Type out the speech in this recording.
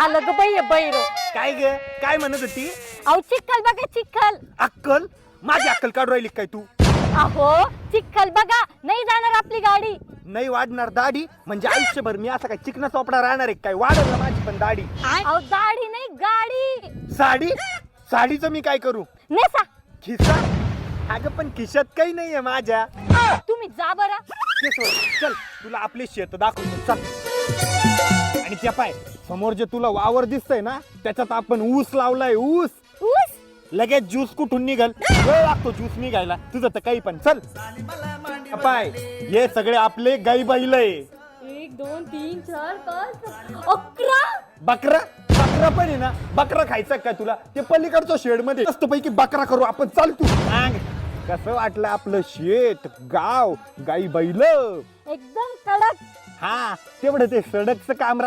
आलं ग बाई बैर. काय ग काय म्हणत होती? अहो चिखल बघा चिखल. अक्कल माझी अक्कल काढू राहिली काय तू? अहो चिखल बघा, नाही जाणार आपली गाडी. नाही वाढणार दाढी म्हणजे आयुष्यभर मी असं काय चिकना चोपडा राहणार आहे काय? वाढल ना माझी पण दाढी. अहो दाढी नाही गाडी. साडी साडीचं मी काय करू? नेसा. खिसा? अगं पण खिशात काही नाहीये माझ्या. तुम्ही जा बरं. ते सोड, चल तुला आपले शेत दाखवतो चल. आणि त्या पाय समोर जे तुला वावर दिसतंय ना त्याच्यात आपण ऊस लावलाय. ऊस ऊस. लगेच ज्यूस कुठून निघल? वेळ लागतो ज्यूस निघायला. तुझं तर काही पण. चल पाय हे सगळे आपले गाई बैल आहे. 1 2 3 4 5 11. बकरा बकरा पण आहे ना. बकरा खायचा काय तुला? ते पलीकडच्या शेड मध्ये मस्त पैकी बकरा करू आपण. चाल तू सांग कसं वाटलं आपलं शेत गाव गाई बैल? एकदम कडक. हा तेवढं ते सडकचं काम